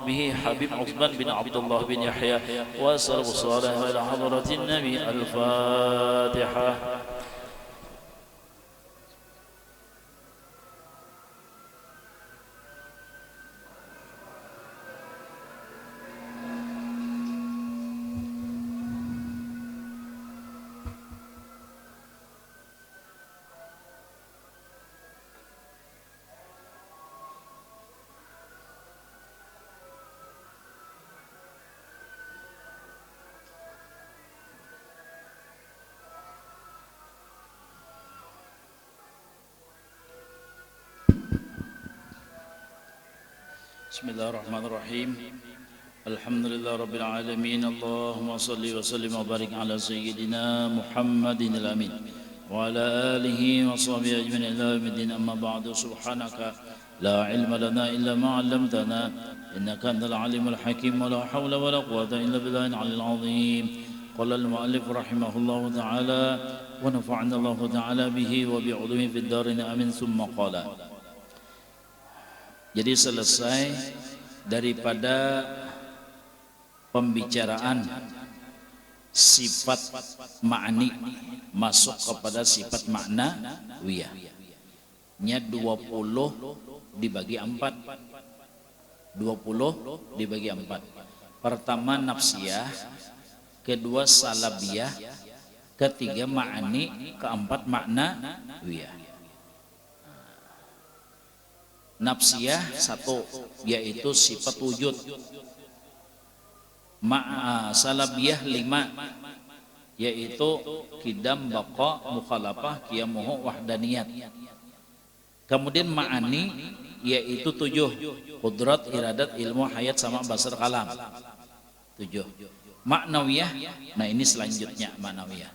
به حبيب عثمان بن عبد الله بن يحيى وسلف الصالح إلى حضرة النبي. الفاتحة. Bismillahirrahmanirrahim. Alhamdulillah Rabbil Alamin. Allahumma salli wa sallim wa barik ala Sayyidina Muhammadin al-Amin wa ala alihi wa sahbihi ajma'in ila yaumiddin. Amma ba'du. Subhanaka la ilma lana illa ma 'allamtana innaka antal alimul hakim wa la hawla wa la quwwata illa billahil aliyyil azim. Qala al-mu'allif rahimahullahu ta'ala wa nafa'ana Allah ta'ala bihi wa bi'ulumihi fid darin amin. Summa qala. Jadi selesai daripada pembicaraan sifat ma'ni, masuk kepada sifat makna wiyah. Nya 20 dibagi 4. 20 dibagi 4. Pertama nafsiyah, kedua salabiyah, ketiga ma'ni, keempat makna wiyah. Nafsiyah 1 yaitu sifat wujud. Salabiyah 5 yaitu kidam, baqa, mukhalafah, qiyamuhu, wahdaniyat. Kemudian ma'ani yaitu 7, qudrat, iradat, ilmu, hayat, sama, basar, kalam. 7. Ma'nawiyah, nah ini selanjutnya ma'nawiyah.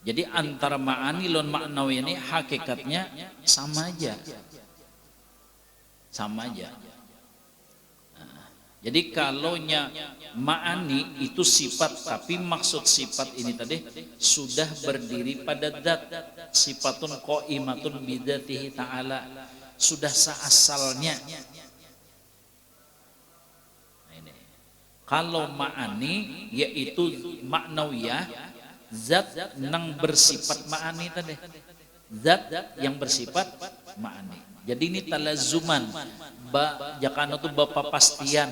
Jadi antara ma'ani dan ma'nawiyah ini hakikatnya sama aja. Sama aja. Nah, jadi kalaunya ma'ani itu sifat, tapi maksud sifat ini tadi sudah berdiri pada dat, sifatun qaimatun bidzatihi ta'ala, sudah seasalnya. Nah, ini. Kalau ma'ani yaitu maknawiyah, zat yang bersifat ma'ani tadi, zat yang bersifat ma'ani. Jadi ini talazuman, jakana itu pastian,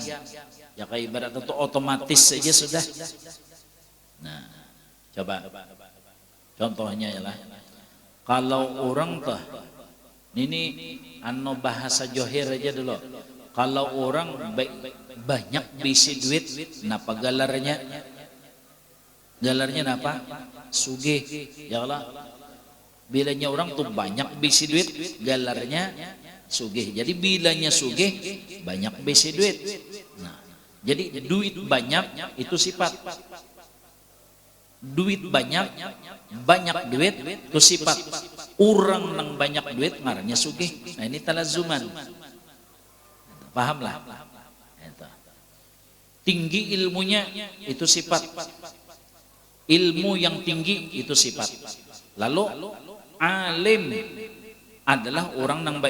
ya kayak ibarat itu otomatis saja sudah. Nah, coba contohnya ya lah. Kalau orang tuh, ini anu bahasa johir aja dulu. Kalau orang banyak bisi duit, napa galarnya? Galarnya napa? Sugih, ya Allah. Bilanya orang tuh banyak bisi duit, galarnya sugih. Jadi bilanya sugih, banyak bisi duit. Nah, jadi duit banyak itu sifat. Duit banyak duit itu sifat. Orang yang banyak duit ngarannya sugih. Nah, ini talazuman. Pahamlah. Tinggi ilmunya itu sifat. Ilmu yang tinggi itu sifat. Lalu alim adalah orang yang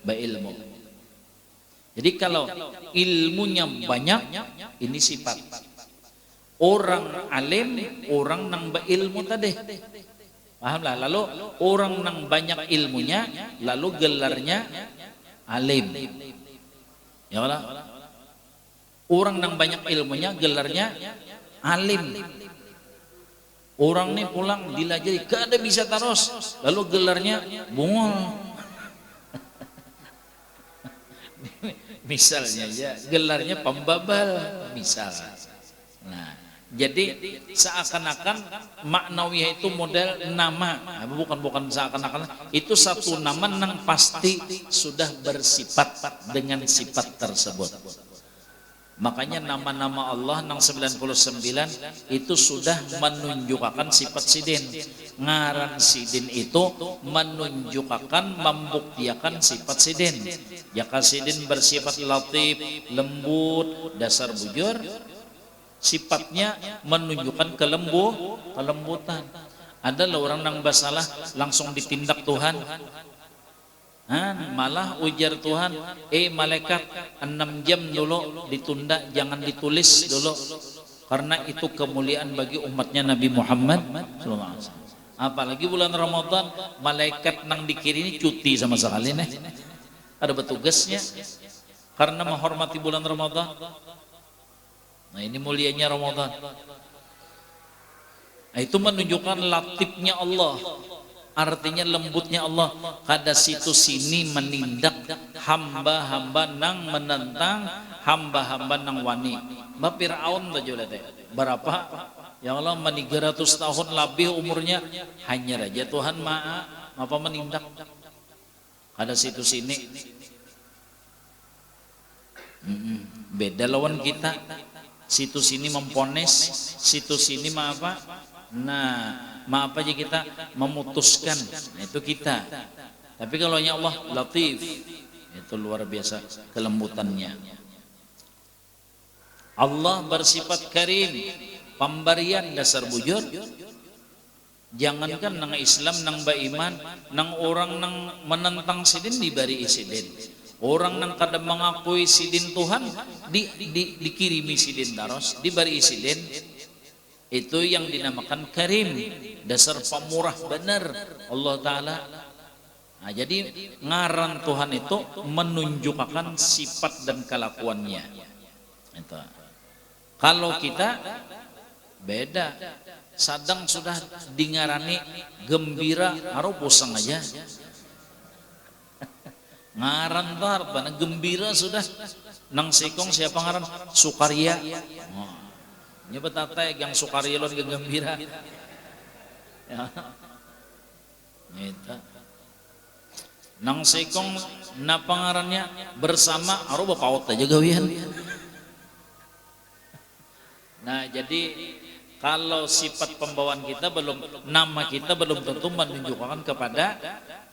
berilmu. Jadi kalau ilmunya banyak, ini sifat. Orang alim, orang yang berilmu tadi. Pahamlah. Lalu orang yang banyak ilmunya, lalu gelarnya alim. Ya Allah. Orang yang banyak ilmunya, gelarnya alim. Orang nih pulang dilajari, kada bisa terus, lalu gelarnya bungul. Misalnya ya, gelarnya pembabal, misal. Nah, jadi seakan-akan maknawiyah itu model nama, bukan seakan-akan, itu satu nama yang pasti sudah bersifat dengan sifat tersebut. Makanya nama-nama Allah yang 99 itu sudah menunjukkan sifat sidin. Ngaran sidin itu menunjukkan, membuktikan sifat sidin. Jika sidin bersifat latif, lembut, dasar bujur, sifatnya menunjukkan kelembutan. Adalah orang yang bersalah langsung ditindak Tuhan. Malah ujar Tuhan, malaikat 6 jam dulu ditunda, jangan ditulis dulu, karena itu kemuliaan bagi umatnya Nabi Muhammad SAW. Apalagi bulan Ramadan, malaikat nang dikiri ini cuti sama sekali nih, ada petugasnya karena menghormati bulan Ramadan. Nah ini mulianya Ramadan. Nah, itu menunjukkan latifnya Allah, artinya lembutnya Allah. Kada situ sini menindak hamba-hamba nang menentang hamba-hamba nang wani. Mbak Fir'aun berapa? Ya Allah, 300 tahun lebih umurnya, hanya raja Tuhan apa menindak. Kada situ sini. Beda lawan kita. Situ sini memponis, situ sini apa? Nah, apa aja kita memutuskan, itu kita. Tapi kalau ya Allah latif, itu luar biasa kelembutannya. Allah bersifat karim, pemberian dasar bujur. Jangankan nang Islam, nang beriman, nang orang nang menentang sidin diberi sidin. Orang nang kadang mengakui sidin Tuhan dikirimi sidin terus, diberi sidin. Itu yang dinamakan karim, dasar pemurah benar Allah Ta'ala. Nah, jadi ngaran Tuhan itu menunjukkan sifat dan kelakuannya itu. Kalau kita beda, sadang sudah dingarani gembira, haru pusing aja. Ngaran tar, gembira sudah. Nang sikong siapa ngaran? Sukaria. Nyebut tata yang Sukaria lo gembira. Ya. Gitu. Nang sikong na pangarannya bersama aruba paut aja gawian. Nah, jadi kalau sifat pembawaan kita belum, nama kita belum tentu menunjukkan kepada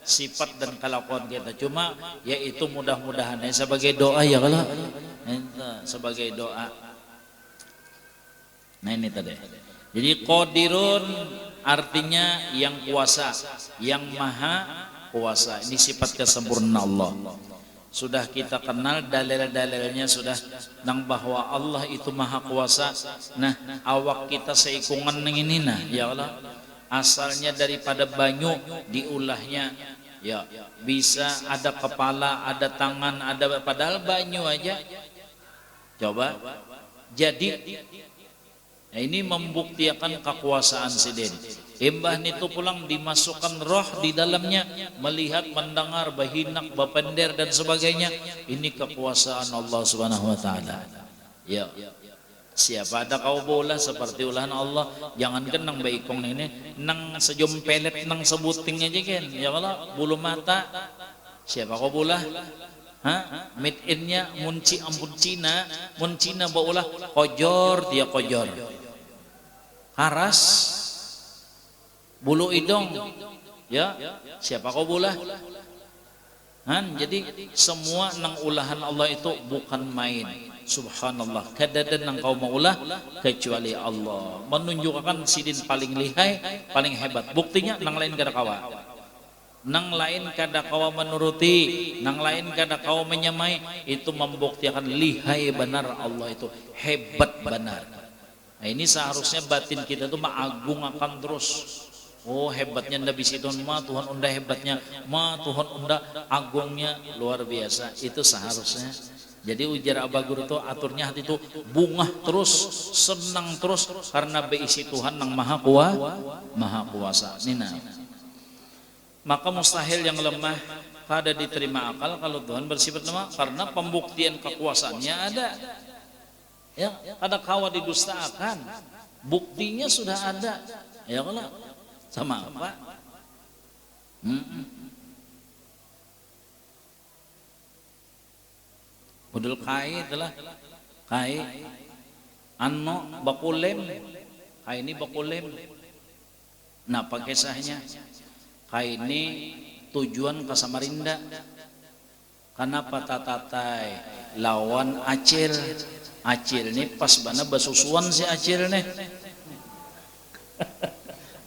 sifat dan kelakuan kita. Cuma yaitu mudah-mudahan sebagai doa ya kalau sebagai doa. Nah ini tadi. Jadi qadirun artinya yang kuasa, yang maha kuasa. Ini sifat kesempurnaan Allah. Sudah kita kenal dalil-dalilnya sudah nang bahwa Allah itu maha kuasa. Nah, awak kita seikungan nang ini nah, ya Allah. Asalnya daripada banyu diulahnya. Ya, bisa ada kepala, ada tangan, ada padahal banyu aja. Coba. Jadi nah, ini membuktikan kekuasaan sidin. Imbah itu pulang dimasukkan roh di dalamnya, melihat, mendengar, bahinak, bapender dan sebagainya. Ini kekuasaan Allah Subhanahu wa taala. Ya. Siapa ada kau bola seperti ulahan Allah, jangankan nang baikong ini, nang sejumpelet nang sebuting aja kan. Ya Allah, bulu mata. Siapa kau bola? Made in-nya munci ampun Cina, mun Cina baulah kojor dia kojor. Haras bulu hidung, ya siapa kau bola? Jadi semua nang ulahan Allah itu bukan main. Subhanallah, kadadan nang kau maulah kecuali Allah. Menunjukkan sidin paling lihai, paling hebat. Buktinya nang lain kada kawa. Nang lain kada kawa menuruti, nang lain kada kawa menyamai, itu membuktikan lihai benar Allah itu, hebat benar. Nah, ini seharusnya batin kita itu mengagungkan terus. Oh hebatnya Nabi Sidon, Tuhan unda hebatnya, Tuhan unda agungnya luar biasa. Itu seharusnya. Jadi ujar Abah Guru itu aturnya hati itu bungah terus, senang terus karena beisi Tuhan yang maha kuasa. Nina. Maka mustahil yang lemah kada diterima akal kalau Tuhan bersifat lemah, karena pembuktian kekuasaannya ada. Ya, ada kawa didustakan. Buktinya sudah ada. Ya kalau sama apa? Udul kai adalah kai anno bakulem, kai ini bakulem. Nah pakai sahnya kai ini tujuan ke Samarinda. Kenapa tatatai lawan acil? Acil ini pas bana basusuan si acil nih.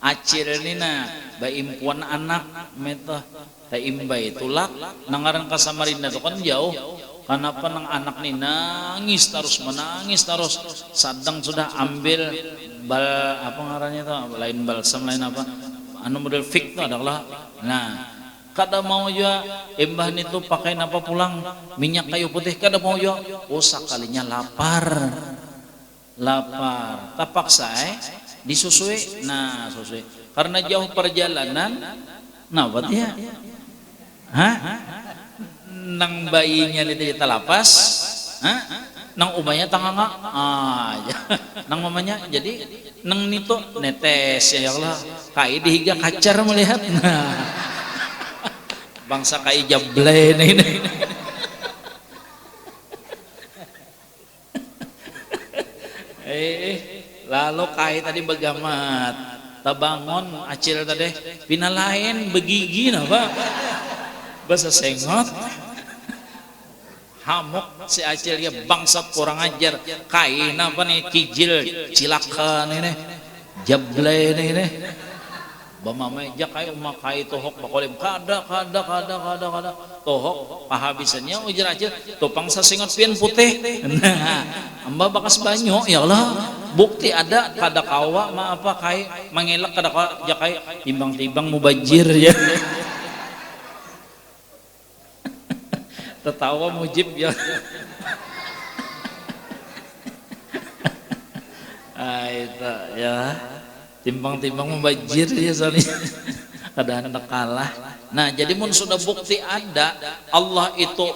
Acil ini nah baimpuan anak meta ta imbay tulak nangaran ka Samarinda to kan jauh. Kenapa nang anak nih nangis terus menangis terus sadang sudah ambil bal apa ngarannya itu lain balsam lain apa anu model fik itu adalah nah kada mau juga embah itu pakai apa pulang minyak kayu putih kada mau juga oh sakalinya lapar tak paksa disusui nah susui karena jauh perjalanan nah buat ya nang bayinya itu lapas nang umanya tanganga nang mamanya jadi nang nito netes ya Allah kai dihiga kacar melihat bangsa kai jable ini lalu kai tadi begamat tabangon acil tadi pinalain begigi apa bahasa sengot hamuk si acil ya bangsat kurang ajar kain apa nih kijil cilakan ini jable ini bamameja kai umak kai tohok bakolim kada tohok pahabisannya ujar acil topang sasingot pian putih nah amba bakas banyu ya Allah bukti ada kada kawa ma apa kai mengelak kada kawa ja kai timbang-timbang mubajir ya tertawa mujib ya itu ya timbang-timbang membajir ya soalnya kadang hendak kalah nah jadi mun sudah bukti ada Allah itu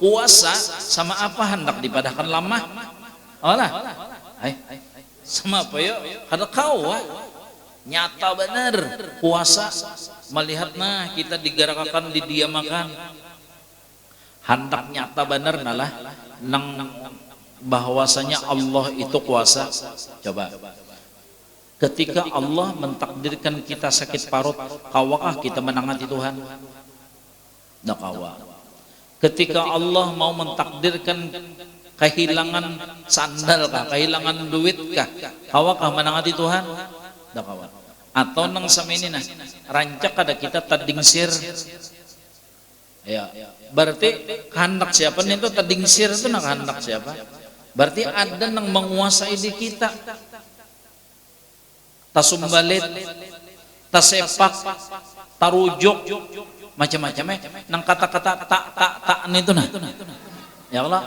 kuasa sama apa hendak dipadahkan lama olah sama apa yuk kada kau nyata benar kuasa melihat nah kita digerakkan didiamakan hendak nyata benar nalah nang bahwasanya Allah itu kuasa coba ketika Allah mentakdirkan kita sakit parut kawakah kita menangati Tuhan dak kawa ketika Allah mau mentakdirkan kehilangan sandal kah kehilangan duit kah kawakah menangati Tuhan dak kawa atau nang samini nah rancak ada kita tadingsir ya berarti kehendak siapa nih itu tadingsir itu nak kehendak siapa berarti ada yang menguasai di kita tasumbalit tasepak tarujuk macam-macam nang kata-kata tak itu nah ya Allah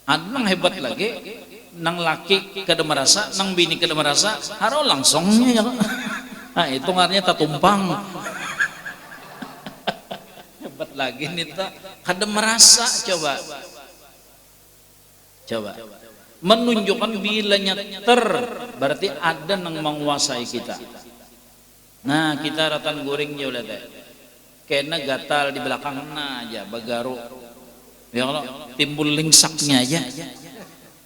ada nang hebat lagi nang laki kada merasa nang bini kada merasa haro langsungnya ya Allah nah itu ngarnya tatumpang hebat lagi nih tak kada merasa coba menunjukkan bilanya berarti ada yang menguasai kita nah kita ratan goreng ya udah teh kena gatal di belakang aja bagaru ya Allah timbul lingsaknya aja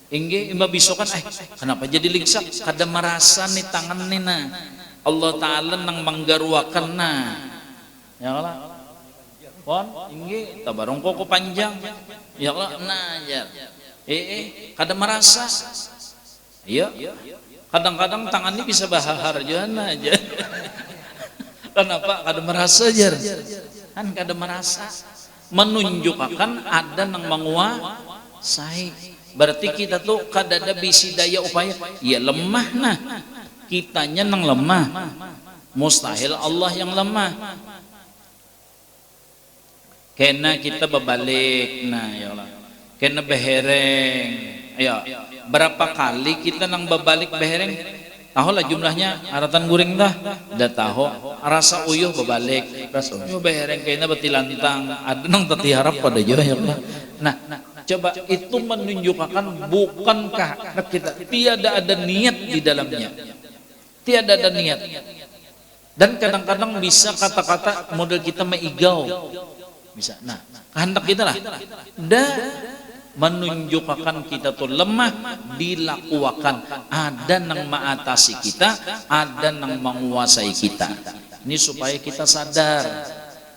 ingge imba bisokan kenapa jadi lingsak kada merasa nih tangan nih nah Allah Ta'ala nang menggaruakan nah ya Allah pon inggi tabarong koko panjang ya Allah nah ya kada merasa iya kadang-kadang tangannya bisa bahar jana aja kenapa kada merasa jar kan kada merasa menunjukkan ada nang menguasai berarti kita tuh kada ada bisi daya upaya ya lemah nah kitanya nang lemah mustahil Allah yang lemah kena kita berbalik nah ya Allah kena behereng ya berapa kali kita nang berbalik behereng tahu lah jumlahnya aratan guring dah udah tahu rasa uyuh berbalik rasa uyuh behereng kena betilantang ada nang tati harap pada juga ya Allah nah coba itu menunjukkan bukankah kita tiada ada niat di dalamnya tiada ada niat dan kadang-kadang bisa kata-kata model kita meigau bisa nah kehendak kita lah dan menunjukkan kita tuh lemah dilakukan ada yang mengatasi kita ada yang menguasai kita ini supaya kita sadar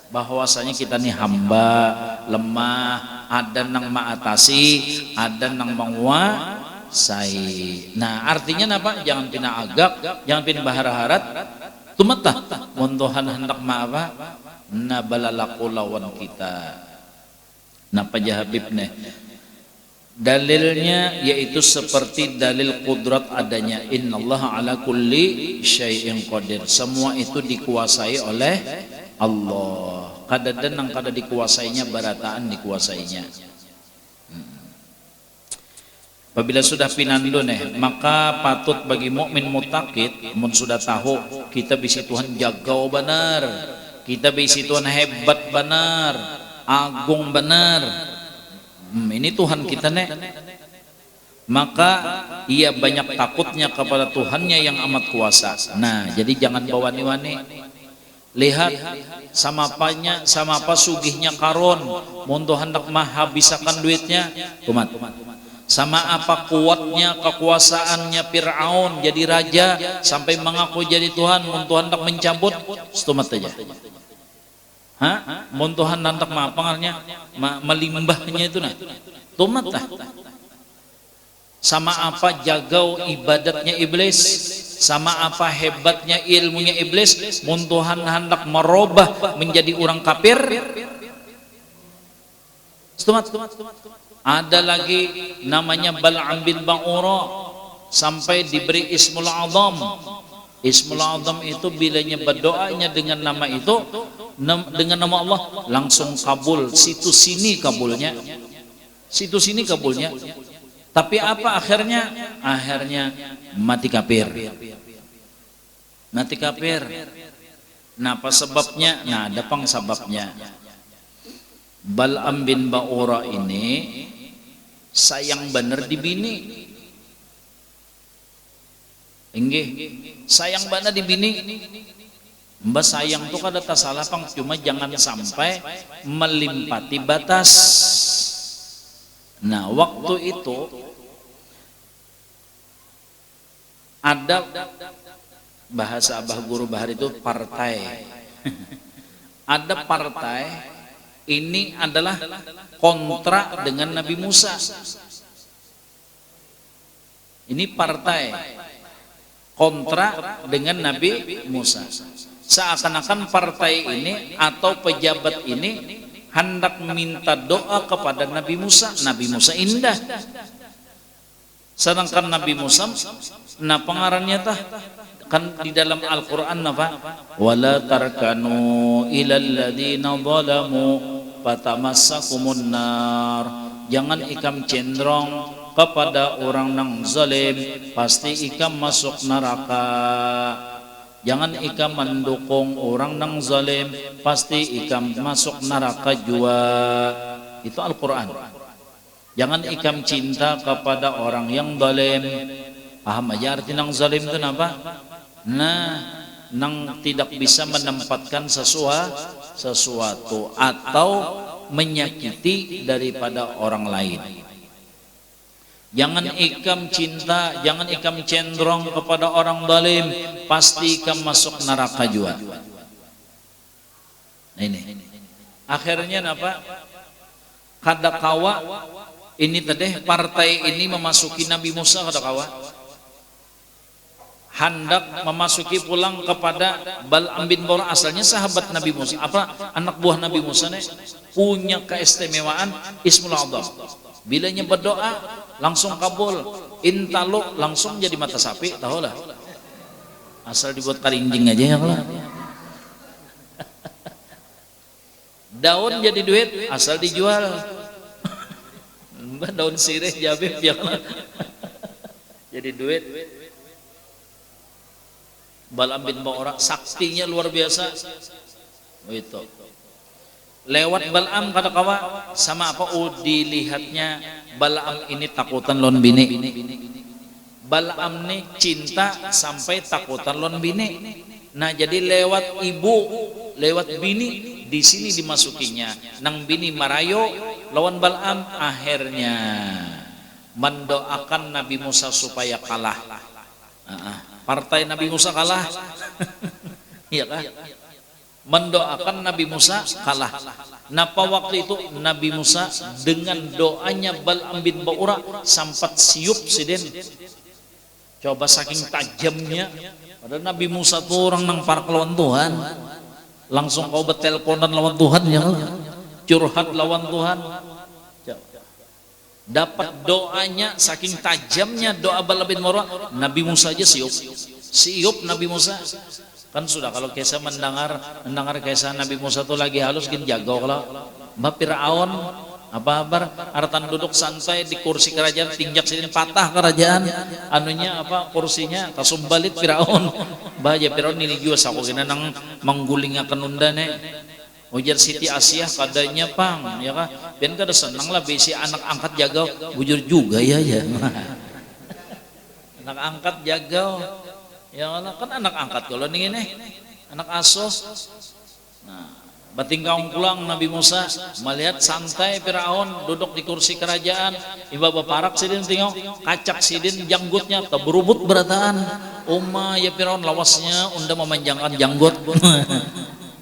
bahwasanya kita nih hamba lemah ada yang mengatasi ada yang menguasai nah artinya apa jangan pina agak jangan pina bahara-harat Tumatah mun Tuhan hendak apa? Na balalaku lawan kita. Napa Habibnya? Dalilnya yaitu seperti dalil kudrat adanya. Innallaha ala kulli syai'in qadir. Semua itu dikuasai oleh Allah. Kada nang kada dikuasainya barataan dikuasainya. Apabila sudah pinandu maka patut bagi mukmin mutakid mun sudah tahu kita bisi Tuhan jagau benar, kita bisi Tuhan hebat benar, agung benar. Ini Tuhan kita maka ia banyak takutnya kepada Tuhannya yang amat kuasa. Nah, jadi jangan bawani-wani. Lihat sama apa sugihnya Karun, mun Tuhan hendak menghabiskan duitnya, kumat. Sama apa kuatnya kekuasaannya Fir'aun jadi raja sampai mengaku jadi Tuhan, mun Tuhan hendak mencabut, stumat aja. Mun Tuhan hendak pengarnya melimbahnya itu tumat lah. Sama apa jagau ibadatnya iblis, sama apa hebatnya ilmunya iblis, mun Tuhan hendak merubah menjadi orang kafir, stumat. Ada lagi namanya Bal'am bin Ba'ura sampai diberi Ismul Azam. Ismul Azam itu bilanya berdoanya dengan nama itu, dengan nama Allah langsung kabul. Situ sini kabulnya. Tapi apa akhirnya? Akhirnya mati kafir. Nah, apa sebabnya? Nah, ada sebabnya. Bal'am bin Ba'ura ini sayang bener di bini. Enggih, sayang bener di bini. Mbak sayang tuh kada tak salah pang, cuma jangan sampai melimpati batas. Nah, waktu itu ada bahasa Abah Guru Bahar itu partai. Ada partai ini adalah kontra dengan Nabi Musa. Ini partai kontra dengan Nabi Musa. Seakan-akan partai ini atau pejabat ini hendak minta doa kepada Nabi Musa. Nabi Musa indah. Sedangkan Nabi Musa, nah pengarannya tah kan di dalam Al-Quran apa? Wala tarkanu ilal ladina zalamu fatamassakumun nar. Jangan ikam cenderung kepada orang nang zalim, pasti ikam masuk neraka. Jangan ikam mendukung orang nang zalim, pasti ikam masuk neraka jua. Itu Al-Quran. Jangan ikam cinta kepada orang yang zalim. Paham aja arti nang zalim itu apa? Nah, nang tidak bisa menempatkan sesuatu atau menyakiti daripada orang lain. Jangan ikam cinta, jangan ikam cenderung kepada orang zalim, pasti ikam masuk neraka juga. Nah, ini akhirnya apa? Kadakawa ini tadi partai ini memasuki Nabi Musa, kadakawa hendak memasuki pulang kepada Bal'am bin Ba'ura, asalnya sahabat Nabi Musa, apa anak buah Nabi Musa nih, punya keistimewaan Ismul Azam. Bilanya berdoa langsung kabul, intaluk langsung jadi mata sapi, tahu lah. Asal dibuat karinjing aja ya lah. Daun jadi duit, asal dijual. Daun sirih jabib ya lah. Jadi duit. Bal'am bin Ba'ura saktinya luar biasa. Itu. Lewat Bal'am kata kawa sama apa dilihatnya Bal'am ini takutan lon bini. Bal'am nih cinta sampai takutan lon bini. Nah, jadi lewat ibu, lewat bini di sini dimasukinya. Nang bini marayo lawan Bal'am, akhirnya mendoakan Nabi Musa supaya kalah. Partai Nabi Musa kalah. Iya kan? Mendoakan Nabi Musa kalah. Napa waktu itu Nabi Musa dengan doanya Bal'am bin Ba'ura sempat siup siden. Coba saking tajamnya Padahal Nabi Musa tuh orang nang para lawan Tuhan, langsung kau beteleponan lawan Tuhan ya, curhat lawan Tuhan. Dapat doanya saking tajamnya doa Bala bin Marwah, Nabi Musa aja siup Nabi Musa. Kan sudah kalau kisah mendengar kisah Nabi Musa tuh lagi halus gin jago kalau Mbak Firaun apa artan duduk santai di kursi kerajaan tinjak sidin patah kerajaan anunya apa kursinya kasumbalit Firaun bahaya Firaun ini juga saku kena nang menggulingakan undane ujar Siti Asyah kadanya pang ya kan ben kada senang lah bisi anak angkat jaga bujur juga ya anak angkat jaga ya kan anak angkat kalau nih anak asuh. Nah bating kaung pulang Nabi Musa melihat santai Firaun duduk di kursi kerajaan iba baparak sidin tengok kacak sidin janggutnya keberubut berataan ya Firaun lawasnya unda memanjangkan janggut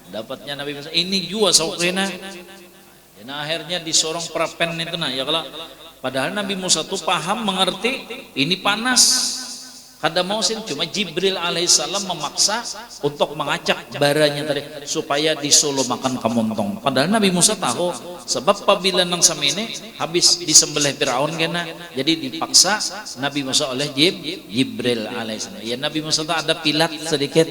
dapatnya Nabi Musa ini juga saukena dan akhirnya disorong perapen itu nah ya kalau padahal Nabi Musa tuh paham mengerti ini panas kada mau sih cuma Jibril alaihissalam memaksa untuk mengacak baranya tadi supaya disolo makan kemontong. Padahal Nabi Musa tahu sebab apabila nang samene habis disembelih Firaun kena jadi dipaksa Nabi Musa oleh Jibril alaihissalam. Ya Nabi Musa tuh ada pilat sedikit.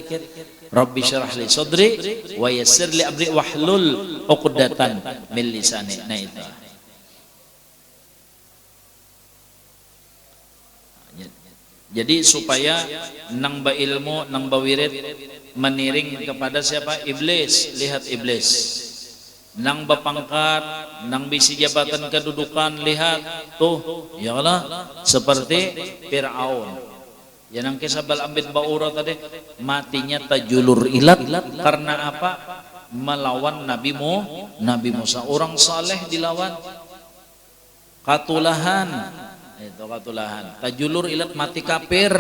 Rabbi syarah li sadri wa yassir li amri wahlul 'uqdatan min lisani. Nah itu. Jadi supaya nang ba ilmu nang ba wirid meniring kepada siapa iblis lihat iblis nang ba pangkat nang bisi jabatan kedudukan lihat tuh ya Allah seperti Firaun ya nang kisah Bal'am bin Ba'urah tadi matinya tajulur ilat karena apa melawan Nabi Musa orang saleh dilawan katulahan itu katulahan tajulur ilat mati kafir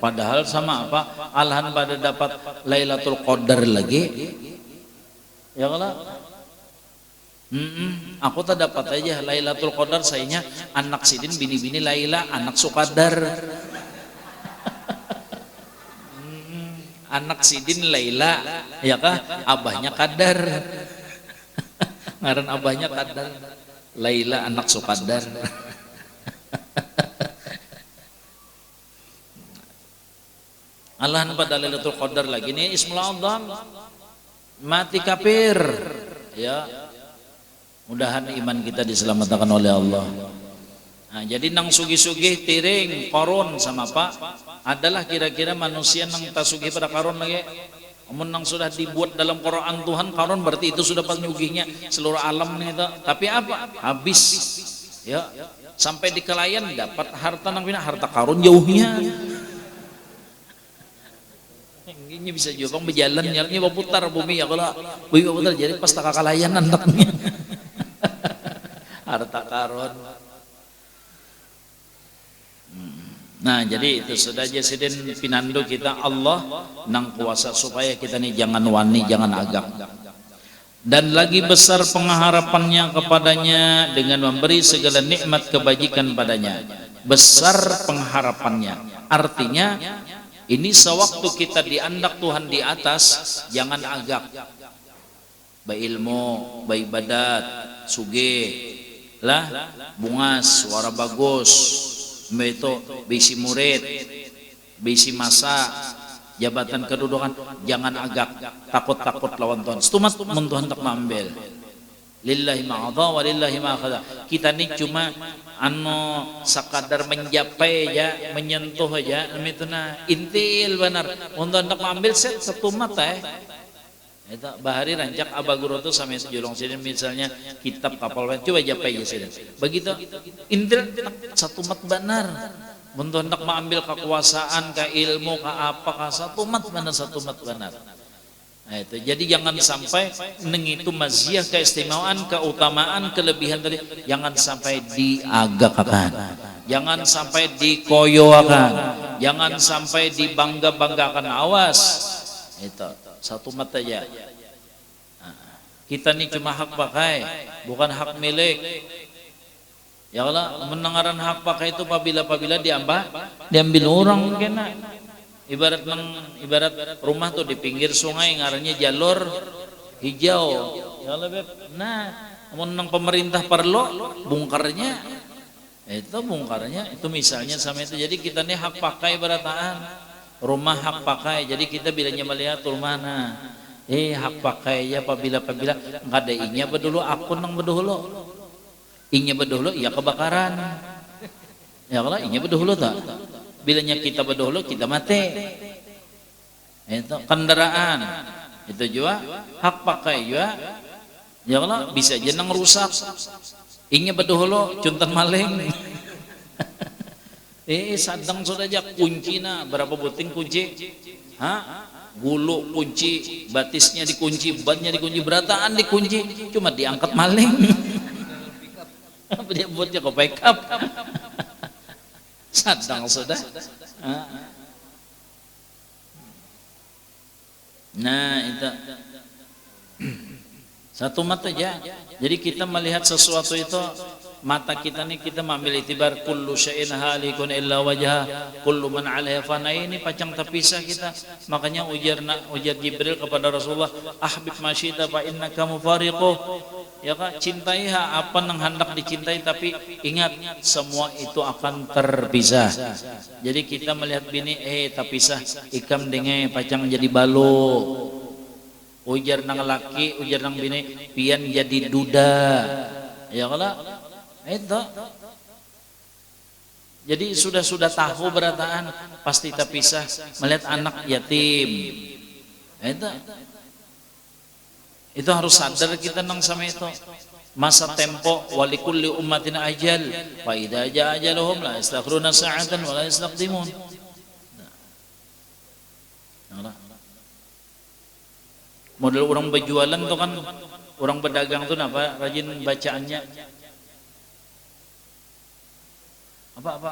padahal sama apa alahan pada dapat Lailatul Qadar lagi ya kalau aku tak dapat aja Lailatul Qadar sayanya anak sidin bini-bini Laila anak Sukadar anak sidin Laila ya kah abahnya Kadar ngaran abahnya Kadar Laila anak Sukadar Allahan pada Lailatul Qadar lagi nih Ismul A'zam mati kafir ya mudahan iman kita diselamatkan oleh Allah. Nah, jadi nang sugih-sugih tiring Qarun sama Pak adalah kira-kira manusia nang tasugih pada Qarun lagi namun nang sudah dibuat dalam Quran Tuhan Qarun berarti itu sudah penyugihnya seluruh alam nih itu. Tapi apa habis ya sampai di kelayan dapat harta nang harta Qarun jauhnya ini bisa juga berjalan jalannya berputar bumi ya kalau bumi berputar jadi pas tak kalayan anaknya harta Qarun. Nah jadi itu sudah jasidin pinando kita Allah nang kuasa supaya kita nih jangan wani jangan agak dan lagi besar pengharapannya kepadanya dengan memberi segala nikmat kebajikan padanya besar pengharapannya artinya ini sewaktu kita diandak Tuhan di atas jangan agak baik ilmu baik ibadat sugih lah bungas suara bagus itu bisi murid bisi masa jabatan kedudukan jangan agak takut-takut lawan Tuhan setumat mun Tuhan tak mengambil lillahi ma'adha wa lillahi ma'akhadha kita ini cuma anu sakadar menjapai aja menyentuh aja itu nah intil benar untuk hendak mengambil set satu mata itu bahari rancak abah guru tuh sampai sejulung sini misalnya kitab kapal coba japai aja sini begitu intil satu mat benar untuk hendak mengambil kekuasaan ke ilmu ke apa ke satu mat benar. Nah, itu. Jadi jangan sampai itu maziah keistimewaan keutamaan kelebihan tadi jangan sampai diagakkan jangan sampai dikoyoakan jangan sampai dibangga-banggakan awas itu satu mata aja kita nih cuma hak pakai bukan hak milik ya Allah mendengaran hak pakai itu apabila diambil orang kena Ibarat rumah tuh di pinggir sungai ngarannya jalur hijau. Ya Allah, Beb. Nah, nang pemerintah perlu bongkarnya itu misalnya sama itu. Jadi kita nih hak pakai berataan rumah hak pakai. Jadi kita bilanya melihat rumah hak pakai ya apabila nggak ada inya bedulu akun nang bedulu inya bedulu iya kebakaran ya kalau inya bedulu tak bilanya kita bedulu kita mati itu kendaraan itu juga hak pakai juga ya kalau bisa jeneng rusak inya bedulu cuntan maling sadang sudah aja kuncinya berapa buting kunci gulu kunci batisnya dikunci bannya dikunci berataan dikunci cuma diangkat maling dia buatnya ke backup sadang sudah nah itu satu mata aja jadi kita melihat sesuatu itu mata kita nih kita mengambil itibar kullu syai'in halikun illa wajha kullu man 'alaiha fan ini pacang terpisah kita makanya ujar Jibril kepada Rasulullah ahbib masyita fa innaka mufariquh ya Kak cintaiha apa yang hendak dicintai tapi ingat semua itu akan terpisah jadi kita melihat bini terpisah ikam denge pacang jadi balo ujar nang laki ujar nang bini pian jadi duda ya kalau itu jadi sudah tahu berataan pasti terpisah melihat anak yatim itu harus sadar kita nang sama itu masa tempo walikulli ummatin ajal wa idza jaa ajaluhum la yastakhiruna sa'atan wa la yastaqdimun model orang berjualan tuh kan orang berdagang tuh apa rajin bacaannya apa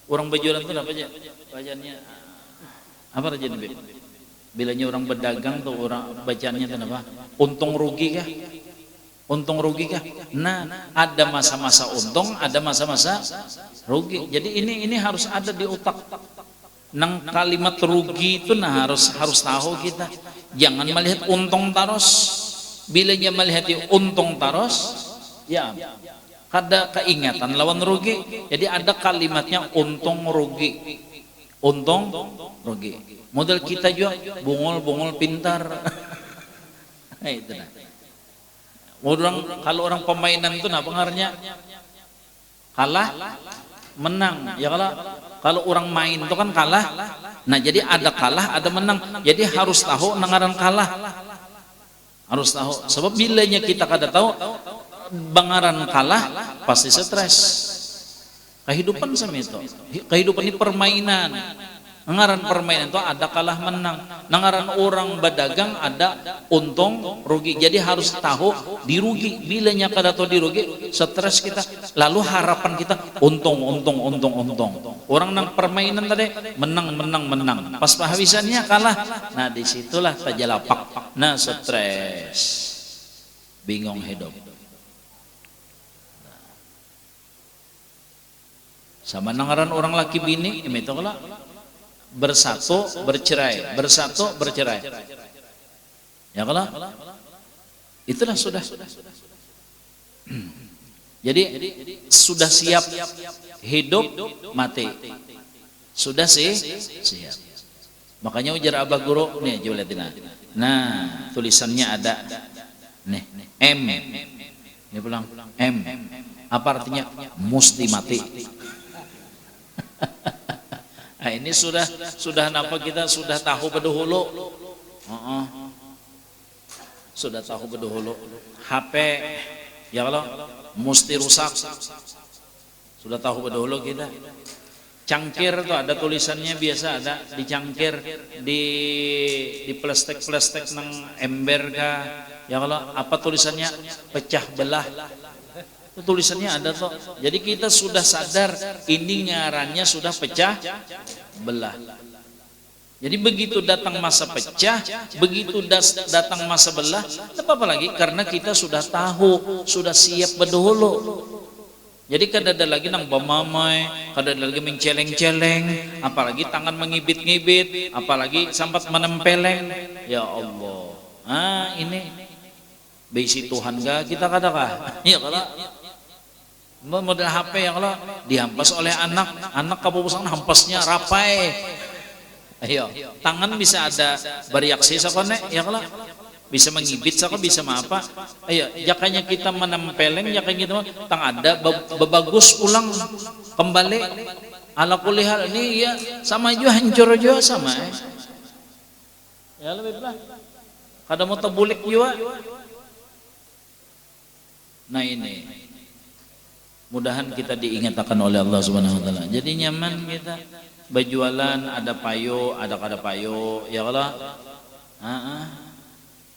orang berjualan itu apa aja bacaannya apa aja nih bilanya orang berdagang tuh orang bacaannya itu apa untung rugi kah nah ada masa-masa untung ada masa-masa rugi jadi ini harus ada di otak nang kalimat rugi itu harus tahu kita jangan melihat untung terus bilanya melihat untung terus ya ada keingatan lawan rugi jadi ada kalimatnya untung rugi model kita juga bungul pintar nah itu kalau orang pemainan itu pengaruhnya kalah menang ya kalau orang main itu kan kalah nah jadi ada kalah ada menang jadi harus tahu nangaran kalah harus tahu sebab bilanya kita kada tahu bangaran kalah pasti stres kehidupan sama itu kehidupan ini permainan nangaran permainan itu ada kalah menang nangaran orang berdagang ada untung rugi jadi harus tahu dirugi bilanya kada tahu dirugi stres kita lalu harapan kita untung orang nang permainan tadi menang pas penghabisannya kalah nah disitulah tajalapak nah stres bingung hidup sama nangaran orang laki bini itu kalau bersatu bercerai ya kalau itulah sudah jadi sudah siap hidup mati sudah siap makanya ujar Abah Guru nih coba lihat nah tulisannya ada nih M ini pulang M apa artinya mesti mati nah ini sudah napa kita sudah tahu bedahulu sudah tahu bedahulu HP ya kalau mesti rusak sudah tahu bedahulu kita cangkir tuh ada tulisannya biasa ada di cangkir di plastik nang ember kah ya kalau apa tulisannya pecah belah tulisannya ada tuh jadi kita sudah sadar ini ngarannya sudah pecah belah jadi begitu datang masa pecah begitu datang masa belah apa lagi karena kita sudah tahu sudah siap berdahulu Jadi kada ada lagi nang bamamay, kada ada lagi menceleng-celeng, apalagi tangan mengibit-ngibit, apalagi sampat menempeleng. Ya Allah. Ini bisi Tuhan ga kita kada kah? Ya kalau model HP yang kalau dihampas oleh anak kapupusan hampasnya rapai. Ayo, tangan bisa ada bereaksi sakone ya kalau bisa mengibit saka bisa apa? Ayo, jakanya kita menempeleng jakanya kita tang ada bagus ulang kembali ala kulihal ini ya sama juga hancur juga sama. Ya lebih lah. Kada mau tebulik juga. Nah ini mudahan kita diingatkan oleh Allah Subhanahu wa taala. Jadi nyaman kita berjualan ada payo, ada kada payo, ya Allah.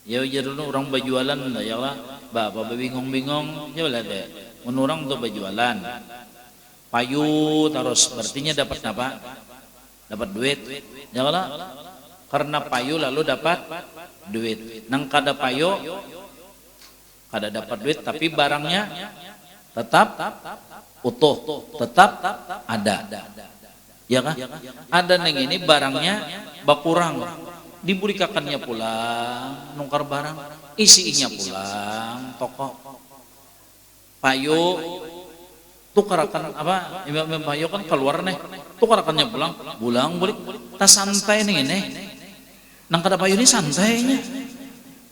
Ya jadi orang berjualan ya Allah. Bapak bingung-bingung, ya lah deh. Menurang tuh berjualan. Payu terus berartinya dapat apa? Dapat duit. Ya Allah. Karena payu lalu dapat duit. Nang kada payo kada dapat duit tapi barangnya tetap utuh, tetap ada. Ya kan? Ada neng ini barangnya bakurang, dibulikakannya pulang, nungkar barang, isinya pulang, toko, payo, tukarakan apa? Imam payo kan keluar nih, tukarakannya pulang, bulik, tas santai neng ini, nang kada payo ini santainya,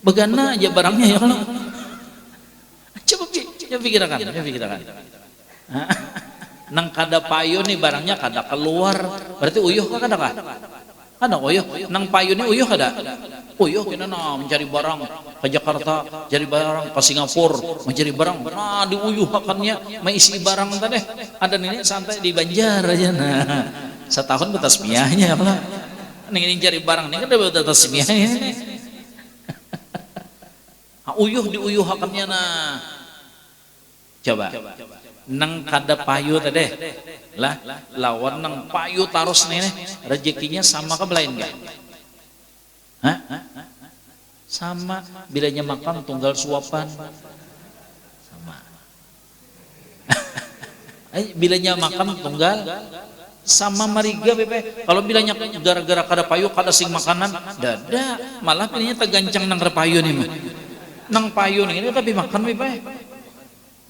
begana aja barangnya ya kalau, coba pikirkan. Nang kada payo nih barangnya kada keluar, berarti uyuh kada kah? Kada uyuh. Nang payo nih uyuh kada? Uyuh kena mencari barang ke Jakarta, cari barang ke Singapura, mencari barang. Nah diuyuhakannya, mengisi barang tadi. Ada ini santai di Banjar aja nah. Setahun bertasmiyahnya lah. Ning cari barang nih kan udah bertasmiyahnya. Uyuh diuyuhakannya nah. Coba. Nang kada payu tadi lah lawan nang payu taros nih rezekinya sama ke belain enggak? Sama bilanya makan tunggal suapan sama. Bilanya makan tunggal sama mariga bebe. Kalau bilanya gara-gara kada payu kada sing makanan dada malah pilihnya tegancang nang payu nih mah. Nang payu nih ini tapi makan bebe.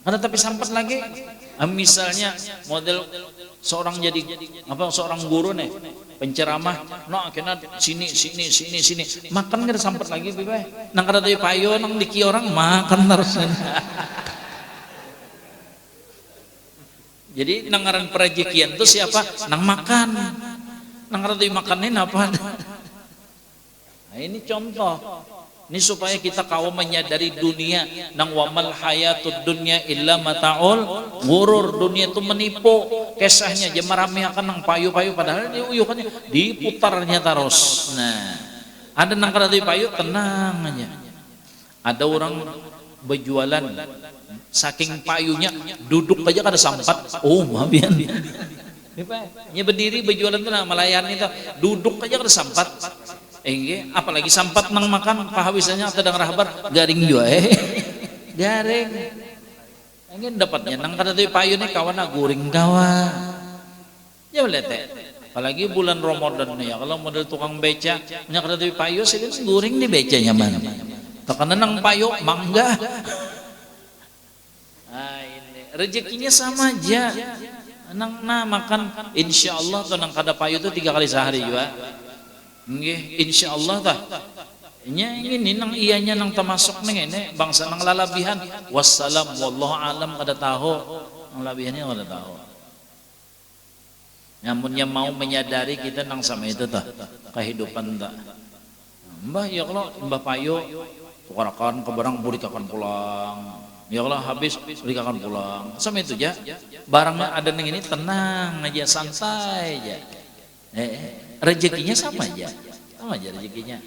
Ada tapi sampai lagi, misalnya model seorang jadi apa seorang guru nih penceramah, no kena sini makan nggak sampai lagi, bibai. Nang kada tadi payo, nang diki orang makan terus. Jadi nangaran perejekian itu siapa? Nang makan, nang kada tadi makanin apa? Nah ini contoh. Ini supaya kita kau menyadari dunia nang wamal hayatud dunya illa mataul ghurur. Dunia itu menipu. Kisahnya je marami akan nang payu-payu padahal diuyukannya diputarnya terus. Nah, ada nang kada payu tenang aja. Ada orang berjualan saking payunya duduk aja kada sampat. Oh, mabian. Nya berdiri berjualan tuh nah melayani itu duduk aja kada sampat. Apalagi sampat nang makan pahawisannya atau dang rahbar garing juga garing ingin dapatnya nang kada teu payu nih kawan guring kawan ya boleh apalagi bulan Ramadan nih ya kalau model tukang beca nya kada teu payu sih guring nih becanya mana takana nang payu mangga ini rezekinya sama aja nang makan insyaallah tuh nang kada payu tuh 3 kali sehari juga. Nggih, insyaallah tah. Nya ini nang iyanya nang termasuk nang ini bangsa nang lalabihan. Wassalam wallahu alam kada tahu. Nang labihannya kada tahu. Namunnya mau menyadari kita nang sama itu tah kehidupan tah. Mbah ya kalau mbah payo tukarakan ke barang bulikakan pulang. Ya Allah habis bulikakan pulang. Sama itu aja. Barangnya ada nang ini tenang aja santai aja. Rezekinya sama aja rezekinya.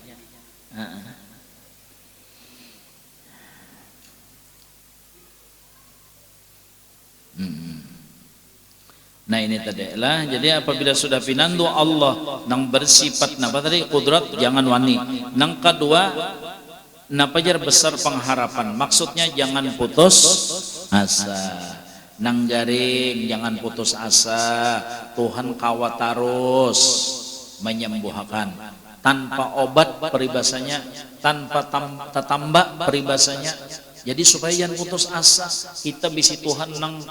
Nah ini tadi lah. Jadi apabila sudah pinandu Allah nang bersifat napa tadi kudrat jangan wani. Nang kedua napa jar besar pengharapan. Maksudnya jangan putus asa. nang garing, jangan putus asa. Tuhan kawat terus menyembuhkan tanpa obat peribasanya, tanpa tambah peribasanya. Jadi supaya jangan putus asa, kita bisi Tuhan nang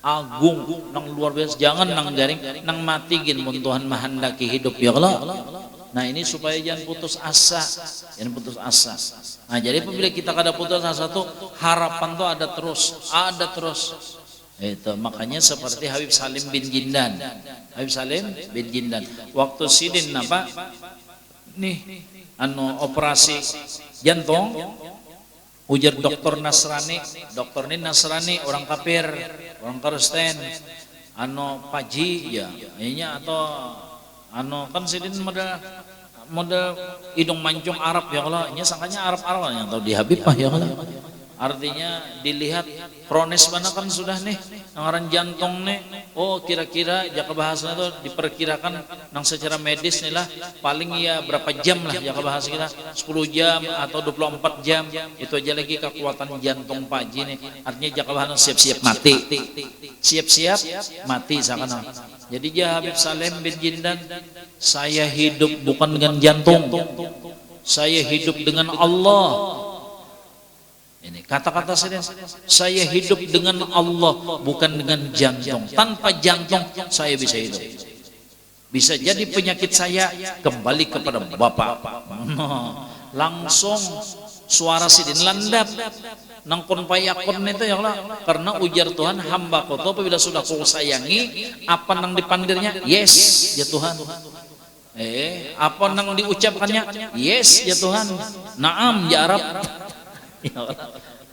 agung, nang luar biasa. Jangan nang garing, nang mati gin mun Tuhan mahendaki hidup ya Allah. Nah ini supaya jangan putus asa, jangan putus asa. Nah jadi apabila kita kada putus asa tuh harapan tuh ada terus, ada terus. Itu makanya seperti Habib Salim bin Jindan. Habib Salim bin Jindan waktu sidin apa nih operasi jantung, ujar dokter Nasrani, dokter ini Nasrani, orang kafir, orang Kristen, paji ya ini atau kan sidin model hidung mancung Arab ya Allah, ini sangkanya Arab yang tahu di Habib mah ya Allah. Artinya dilihat kronis mana kan sudah nih ngaran jantung nih. Oh kira-kira jaka bahasanya tuh diperkirakan nang secara medis nih lah paling ya berapa jam lah jaka bahasa kita 10 jam atau 24 jam itu aja lagi kekuatan jantung paji nih. Artinya jaka bahasa siap-siap mati, siap-siap mati sakana. Jadi ya Habib Salim bin Jindan, saya hidup bukan dengan jantung, saya hidup dengan Allah. Ini kata-kata saya hidup dengan Allah bukan dengan jantung. Tanpa jantung saya bisa hidup. Bisa jadi penyakit saya kembali kepada Bapak. Langsung suara sidin landap nangkon payakon itu ya Allah. Karena ujar Tuhan hamba kau apabila sudah kau sayangi apa nang dipandirnya yes ya Tuhan. Apa nang diucapkannya yes ya Tuhan. Naam ya Arab.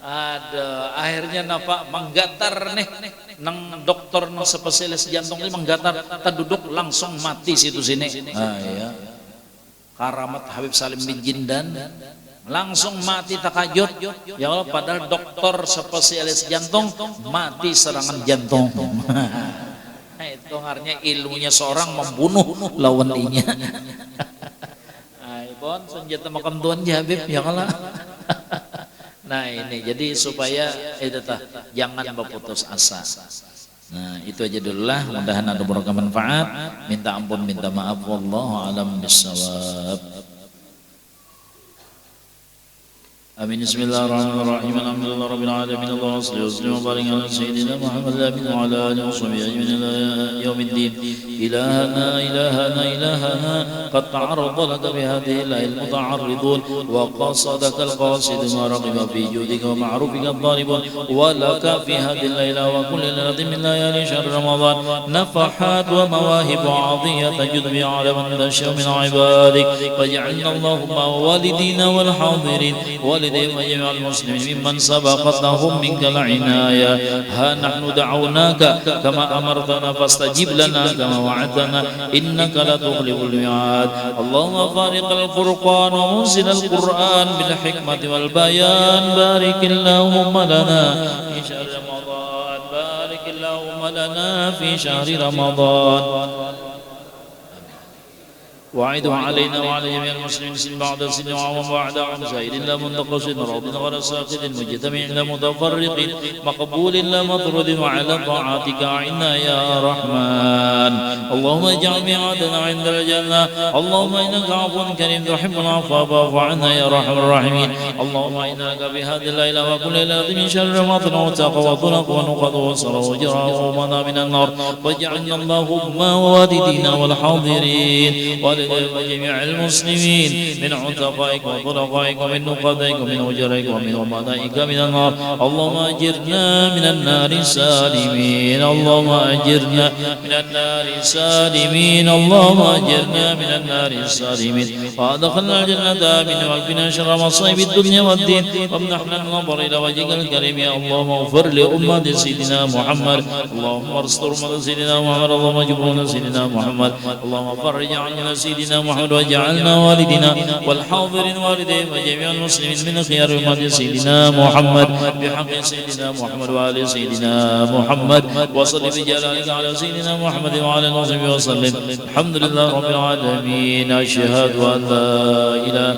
Ada akhirnya napa menggatar nih nang dokter nang spesialis jantung ini menggatar tak duduk langsung mati situ sini. Ya. Karamat Habib Salim bin Jindan langsung mati takajud ya Allah, padahal dokter spesialis jantung mati serangan jantung. Nah, itu artinya ilmunya seorang membunuh lawan inya. Bon senjata makan Tuhan ya Habib ya Allah. Nah ini jadi supaya itu jangan berputus asa. Nah itu aja dulu lah, mudah-mudahan ada barokah manfaat. Minta ampun, minta maaf, wallahu alam bissawab. Amin. Bismillahirrahmanirrahim. Alhamdulillah rabbil alamin. Allahumma shalli wa sallim wa barik ala sayyidina Muhammad wa ala alihi wa sahbihi ajma'in ila yaumiddin. إلهنا قد تعرض لك بهذه الليل المتعرضون وقصدك القاصد ما رغب في جودك ومعروفك الضاربون ولك في هذه الليلة وكل ليلة من ليالي شهر رمضان نفحات ومواهب عظيمة تجد بها على من تشاء من عبادك واجعلنا اللهم والدينا والحاضرين والدين وجميع المسلمين ممن سبقت لهم منك العناية. ها نحن دعوناك كما أمرتنا فاستجب لنا كما وعدتنا إنك لا تخلف الميعاد. اللهم فارق الفرقان ومنزل القرآن بالحكمة والبيان بارك اللهم لنا في شهر رمضان، بارك اللهم لنا في شهر رمضان وعيده علينا وعلى جميع المسلمين سن بعد سن وعوام بعد عام سائر لا منتقص رب غير ساخط مجتمع لا متفرق مقبول لا مطرد وعلى طاعتك عنا يا رحمن. اللهم اجعل ميعادنا عند الجنة. اللهم انك عفو كريم تحب العفو فاعف عنا يا ارحم الراحمين. اللهم انك بهذه الليلة وكل ليلة من شر رمضان وتقى وطلق ونقض وصر وجرى ومنى من النار واجعلنا اللهم ووالدينا والحاضرين وجميع المسلمين من عتقائك وطلقائك ومن نقضائك ومن أجرائك ومن أمنائك من النار. اللهم أجرنا من النار سالمين. اللهم أجرنا من النار سالمين. اللهم أجرنا من النار سالمين وأدخلنا الجنة آمين واكفنا شر مصائب الدنيا والدين وامنحنا النظر إلى وجهك الكريم. يا اللهم اغفر لأمة سيدنا محمد. اللهم ارستر أمة سيدنا محمد. اللهم اجبرنا سيدنا محمد. اللهم فرج عنا سيدنا محمد واجعلنا والدنا والحاضرين والدين وجميع المسلمين من خيار أمة سيدنا محمد بحق سيدنا محمد وآل سيدنا محمد. وصل بجلالك على سيدنا محمد وعلى آله وصحبه وسلم. الحمد لله رب العالمين. أشهد أن لا إله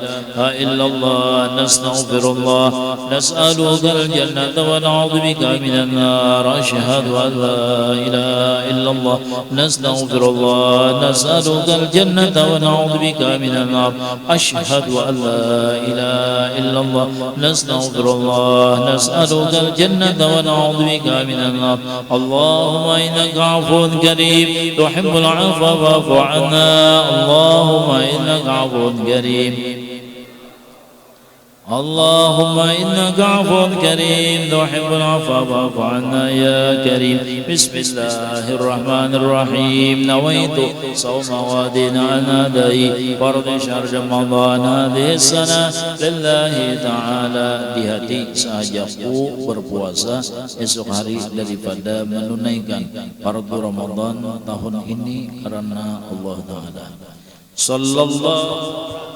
إلا الله. نستغفر الله نسألك الجنة ونعوذ بك من النار أشهد أن لا إله إلا الله نستغفر الله نسألك الجنة ونعوذ بك من النار أشهد أن لا إله إلا الله نستغفر الله نسألك الجنة ونعوذ بك من النار اللهم إنك عفو كريم تحب العفو فاعف عنا اللهم إنك عفو كريم اللهم إنك عفو كريم تحب العفو فاعف عنا يا كريم بسم الله الرحمن الرحيم نويت صوم غد عن أداء فرض شهر رمضان هذه السنة لله تعالى di hati sahajaku berpuasa esok hari daripada menunaikan fardu Ramadan tahun ini karena Allah Ta'ala sallallahu